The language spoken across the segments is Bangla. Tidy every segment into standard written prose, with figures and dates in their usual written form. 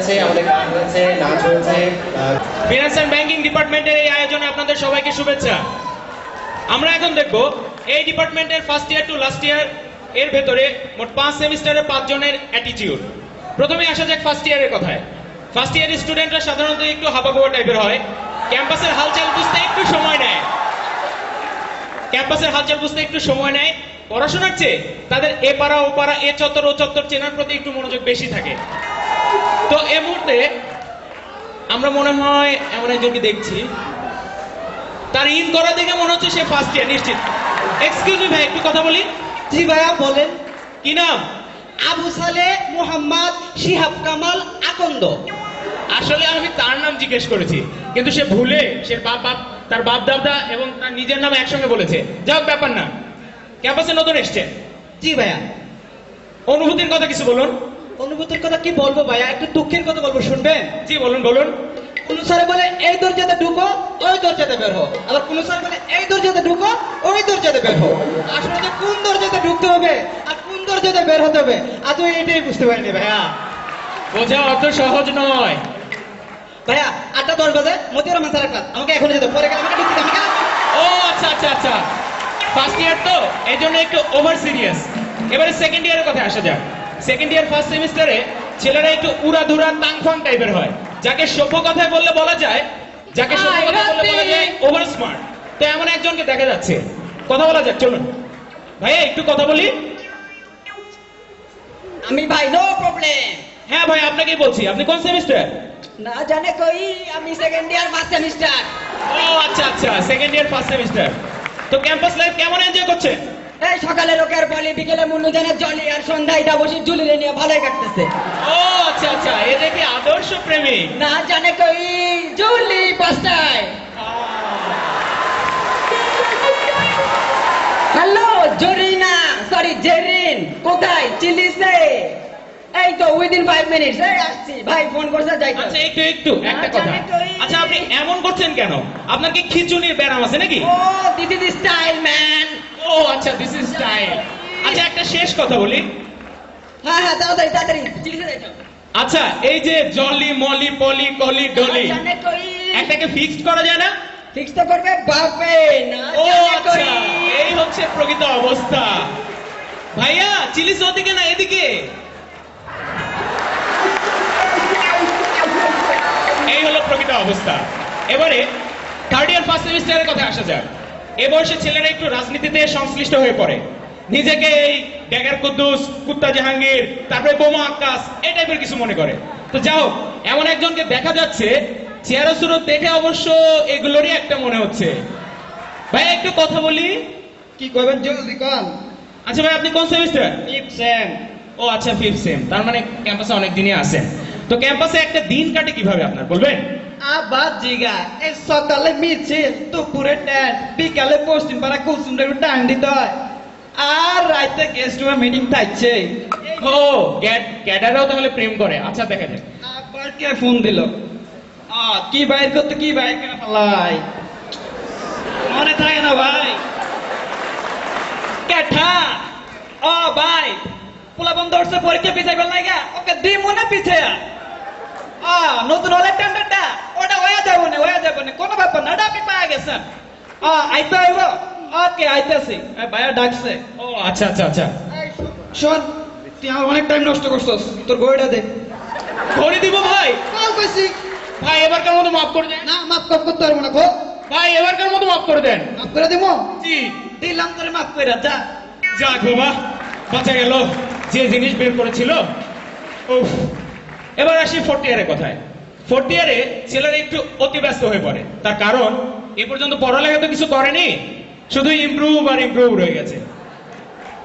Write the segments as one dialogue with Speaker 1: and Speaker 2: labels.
Speaker 1: হয়েছে, আমাদের গান হয়েছে, নাচ হয়েছে।
Speaker 2: ফিনান্স অ্যান্ড ব্যাংকিং ডিপার্টমেন্টের এই আয়োজনে আপনাদের সবাইকে শুভেচ্ছা। আমরা এখন দেখব এই ডিপার্টমেন্টের first year to last year এর ভেতরে মোট 5 সেমিস্টারের 5 জনের অ্যাটিটিউড। প্রথমে আসা যাক ফার্স্ট ইয়ারের কথায়। ফার্স্ট ইয়ারের স্টুডেন্টরা সাধারণত একটু হাবাগোবা টাইপের হয়, ক্যাম্পাসের হালচাল বুঝতে একটু সময় নেয়, পড়াশোনার চেয়ে তাদের এ পাড়া ও পাড়া, এ চত্বর ও চত্বর চেনার প্রতি একটু মনোযোগ বেশি থাকে। তো এই মুহূর্তে আমরা মনে হয় এমন একজনকে দেখছি, তার ইন করা দেখে মনে হচ্ছে সে ফার্স্ট ইয়ার নিশ্চিত। এক্সকিউজ মি ভাই, একটু কথা বলি।
Speaker 3: জি ভাইয়া বলেন।
Speaker 2: কি নাম?
Speaker 3: আবু সালে মোহাম্মদ শিহাব কামাল আকন্দ।
Speaker 2: আসলে আমি তার নাম জিজ্ঞেস করেছি, কিন্তু সে ভুলে সে তার বাপ দাদা এবং তার নিজের নাম একসঙ্গে বলেছে। যাই হোক, ব্যাপার না। ক্যাম্পাসে নতুন এসছে।
Speaker 3: জি ভাইয়া।
Speaker 2: অনুভূতির কথা কিছু বলুন।
Speaker 3: অনুভূতির কথা কি বলবো ভাইয়া, একটু দুঃখের কথা বলবো, শুনবেন?
Speaker 2: জি বলুন বলুন।
Speaker 3: কোন স্যারে বলে এই দরজাতে ঢুকো, ওই দরজাতে বের হো, আবার কোন স্যার বলে এই দরজাতে ঢুকো, ওই দরজাতে বের হো। আসলে যে কোন দরজাতে ঢুকতে হবে আর কোন দরজাতে বের হতে হবে আজও এটাই বুঝতে পারিনি ভাইয়া।
Speaker 2: বোঝা অত সহজ নয়
Speaker 3: ভাইয়া। 8:10 বাজে মতিউর রহমান স্যারের ক্লাস, আমাকে এখন যেতে, পরে গেলে আমাকে ঢুকতে হবে।
Speaker 2: ও আচ্ছা আচ্ছা আচ্ছা, ফার্স্ট ইয়ার তো এই জন্য একটু ওভার সিরিয়াস। এবারে সেকেন্ড ইয়ারের কথা আসা যাক। সেকেন্ড ইয়ার ফার্স্ট সেমিস্টারে ছেলেরা একটু উড়াধুরা তাংফাং টাইপের হয়, যাকে সভ্য কথায় বললে বলা যায়, ওভার স্মার্ট। তো এমন একজনকে দেখা যাচ্ছে, কথা বলা যাক, চলুন ভাইয়া একটু কথা বলি।
Speaker 3: আমি ভাই নো প্রবলেম।
Speaker 2: হ্যাঁ ভাই, আপনাকেই বলছি। আপনি কোন সেমিস্টার?
Speaker 3: না জানে কই, আমি সেকেন্ড ইয়ার ফার্স্ট সেমিস্টার।
Speaker 2: ও আচ্ছা আচ্ছা, সেকেন্ড ইয়ার ফার্স্ট সেমিস্টার। তো ক্যাম্পাস লাইফ কেমন এনজয় করছেন?
Speaker 3: এই সকালে লোকের বলি, বিকেলে মুন্নুজানের জলি, আর সন্ধ্যায় বসে জুলিলে নিয়ে ভালোই কাটতেছে।
Speaker 2: ও আচ্ছা আচ্ছা, এ দেখি আদর্শ প্রেমিক।
Speaker 3: না জানে কই, জুলি পাঁচটায়। হ্যালো জরিনা, সরি জেরিন, কোথায়? চিলিসে। এই তো উইদিন 5 মিনিটস এই আসছি। ভাই ফোন করছে, যাই।
Speaker 2: আচ্ছা একটু একটু একটা কথা। আচ্ছা আপনি এমন করছেন কেন? আপনার কি খিচুনির ব্যারাম আছে নাকি?
Speaker 3: ও দিস ইজ স্টাইল ম্যান।
Speaker 2: ও আচ্ছা, দিস ইজ স্টাইল। আচ্ছা একটা শেষ কথা বলি।
Speaker 3: হ্যাঁ হ্যাঁ, তাড়াতাড়ি তাড়াতাড়ি চিলিসে যাইতো।
Speaker 2: আচ্ছা এই যে জলি মলি পলি কলি ডলি,
Speaker 3: জানে কই,
Speaker 2: একটাকে ফিক্সড করা যায় না?
Speaker 3: ফিক্স তো করবে বাপে না।
Speaker 2: ও আচ্ছা, এই হচ্ছে প্রকৃত অবস্থা। ভাইয়া চিলিস ওদিকে না এদিকে। এই হলো প্রকৃত অবস্থা। এবারে থার্ড ইয়ার ফার্স্ট সেমিস্টারের কথা আসা যাক। এ বয়সে ছেলেরা একটু রাজনীতিতে সংশ্লিষ্ট হয়ে পড়ে, নিজেকে এই ড্যাগার কুদ্দুস, কুত্তা জাহাঙ্গীর, তারপরে বোমা আক্কাস এই টাইপের কিছু মনে করে। তো যাও, এমন একজনকে দেখা যাচ্ছে, চেহারা সুরত দেখে অবশ্য এগুলোরই একটা মনে হচ্ছে। ভাই একটু কথা বলি।
Speaker 3: কি কইবেন জলদি কোন?
Speaker 2: আচ্ছা ভাই, আপনি কোন সেমিস্টার?
Speaker 3: 5th same.
Speaker 2: ও আচ্ছা, 5th সেম। তার মানে ক্যাম্পাসে অনেক দিনই আছেন। তো ক্যাম্পাসে একটা দিন কাটে কিভাবে আপনার, বলবেন?
Speaker 3: আবার জিগা, এই সকালে মিছিল, দুপুরে ট্যান্ট, বিকালে পশ্চিম পাড়া কুসুমটা একটু টান দিতে হয়, আর রাইতে গেস্ট রুমে মিটিং থাকছে।
Speaker 2: ও ক্যাডাররাও তাহলে প্রেম করে। আচ্ছা দেখা যাক।
Speaker 3: আবার কে ফোন দিল? কি বাইর করতে, কি বাইর করে ফেলাই, মনে থাকে না ভাই। ক্যাঠা। ও ভাই, পোলা বন্ধ হচ্ছে, পরীক্ষা পিছাই ফেল নাই গা, ওকে দিই মনে পিছে। নতুন হলে টেন্ডারটা ওটা হয়ে যাবো না, কোনো ব্যাপার না, ওটা আপনি পাওয়া গেছেন। আইতে আইব। ওকে আইতেছি, ভাইয়া ডাকছে।
Speaker 2: ও আচ্ছা আচ্ছা আচ্ছা।
Speaker 3: শোন, তুই আমার অনেক টাইম নষ্ট করছস, তোর ঘড়িটা দে।
Speaker 2: ঘড়ি দিব ভাই?
Speaker 3: কল কইছি।
Speaker 2: ভাই এবারকার মতো মাফ করে দেন।
Speaker 3: না মাফ করতে পারবো না গো।
Speaker 2: ভাই এবারকার মতো মাফ করে দেন।
Speaker 3: মাফ করে দিব?
Speaker 2: জি
Speaker 3: দিলাম তোরে, মাফ করে যা।
Speaker 2: যাক বাবা, বাঁচা গেল যে জিনিস বের করেছিল। উফ। এবার আসি ফোর্থ ইয়ারের কথায়। ফোর্থ ইয়ারে ছেলেরা একটু অতি ব্যস্ত হয়ে পড়ে। তার কারণ এ পর্যন্ত পড়ালেখা তো কিছু করেনি, শুধু ইমপ্রুভ আর ইমপ্রুভ রয়ে গেছে।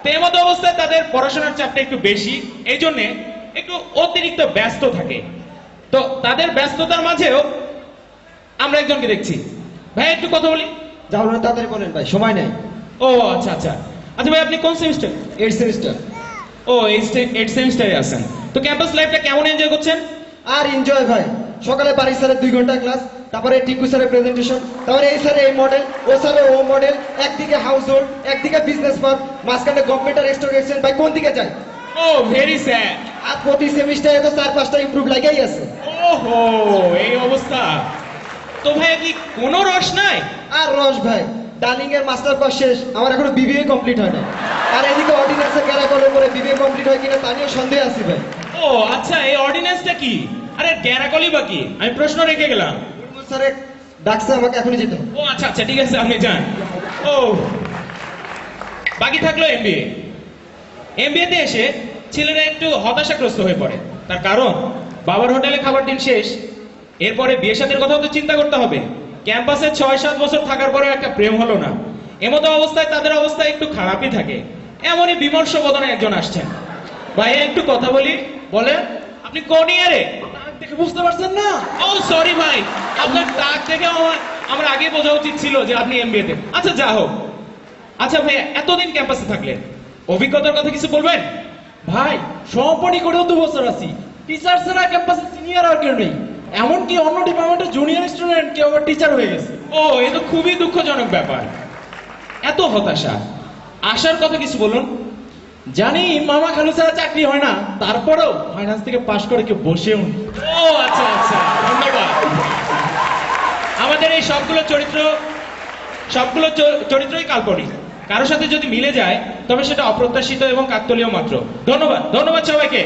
Speaker 2: তো এই মতো অবস্থায় তাদের পড়াশোনার চাপটা একটু বেশি, এই জন্যে একটু অতিরিক্ত ব্যস্ত থাকে। তো তাদের ব্যস্ততার মাঝেও আমরা একজনকে দেখছি। ভাই একটু কথা বলি।
Speaker 3: যাও না, তাড়াতাড়ি বলেন ভাই, সময় নাই।
Speaker 2: ও আচ্ছা আচ্ছা আচ্ছা। ভাই আপনি কোন সেমিস্টার?
Speaker 3: 8th semester.
Speaker 2: ও 8th সেমিস্টারে আছেন। তো ক্যাম্পাস লাইফটা কেমন এনজয় করছেন?
Speaker 3: আর এনজয় ভাই, সকালে বাড়ি স্যারের 2 ঘন্টা ক্লাস, তারপরে টিকু স্যারের প্রেজেন্টেশন, তারপরে এই স্যারের এই মডেল, ও স্যারের ও মডেল, একদিকে হাউস হোল্ড, একদিকে বিজনেস পার্ক, মাঝখানে গভর্নমেন্টের এক্সট্রা ভাই কোন দিকে যায়?
Speaker 2: ও ভেরি স্যাড।
Speaker 1: আর প্রতি সেমিস্টারে তো 4-5টা ইমপ্রুভ লাগাই আছে।
Speaker 2: ওহো, এই অবস্থা। তো ভাই কি কোনো রস নাই?
Speaker 1: আর রস ভাই, ডার্লিং এর মাস্টার কোর্স শেষ, আমার এখনো বিবিএ কমপ্লিট হয় না। আর এদিকে অর্ডিন্যান্সে গ্যারাকলের পরে বিবিএ কমপ্লিট হয় কিনা তা নিয়ে সন্দেহ আছে ভাই।
Speaker 2: ও আচ্ছা, এই অর্ডিন্যান্সটা কি? আরে গ্যারাকলি বা কি? আমি প্রশ্ন রেখে গেলাম।
Speaker 1: স্যারে ডাকছে আমাকে, এখনই যেতে হবে।
Speaker 2: ও আচ্ছা আচ্ছা, ঠিক আছে, আপনি যান। ও, বাকি থাকলো এমবিএ। এমবিএতে এসে ছেলেরা একটু হতাশাগ্রস্ত হয়ে পড়ে। তার কারণ বাবার হোটেলে খাবার দিন শেষ, এরপরে বিয়ে শাদীর কথাও তো চিন্তা করতে হবে। ক্যাম্পাসে 6-7 বছর থাকার পরে একটা প্রেম হলো না, এমতো অবস্থায় তাদের অবস্থা একটু খারাপই থাকে। এমনই বিমর্ষ বদনে একজন আসছেন। ভাইয়া একটু কথা বলি। বলে, আপনি কোন ইয়ারে?
Speaker 1: দেখে বুঝতে পারছেন না?
Speaker 2: ও সরি ভাই, আপনার টাক থেকে আমার আগে বোঝা উচিত ছিল যে আপনি এমবিএ তে। আচ্ছা যা হোক। আচ্ছা ভাই, এতদিন ক্যাম্পাসে থাকলেন, অভিজ্ঞতার কথা কিছু বলবেন?
Speaker 4: ভাই সহপাঠী করেও 2 বছর আছি। টিচার ছাড়া ক্যাম্পাসে সিনিয়র আর কেউ নেই। এমনকি অন্য ডিপার্টমেন্টের জুনিয়র স্টুডেন্ট কেউ আবার টিচার হয়ে গেছে।
Speaker 2: ও, এ তো খুবই দুঃখজনক ব্যাপার। এত হতাশা, আশার কথা কিছু বলুন।
Speaker 4: জানি মামা খালু ছাড়া চাকরি হয় না, তারপরেও ফাইন্যান্স থেকে পাশ করে কেউ বসেও নেই।
Speaker 2: ও আচ্ছা আচ্ছা, ধন্যবাদ। আমাদের এই সবগুলো চরিত্রই কাল্পনিক। কারোর সাথে যদি মিলে যায় তবে সেটা অপ্রত্যাশিত এবং কাকতালীয় মাত্র। ধন্যবাদ, ধন্যবাদ সবাইকে।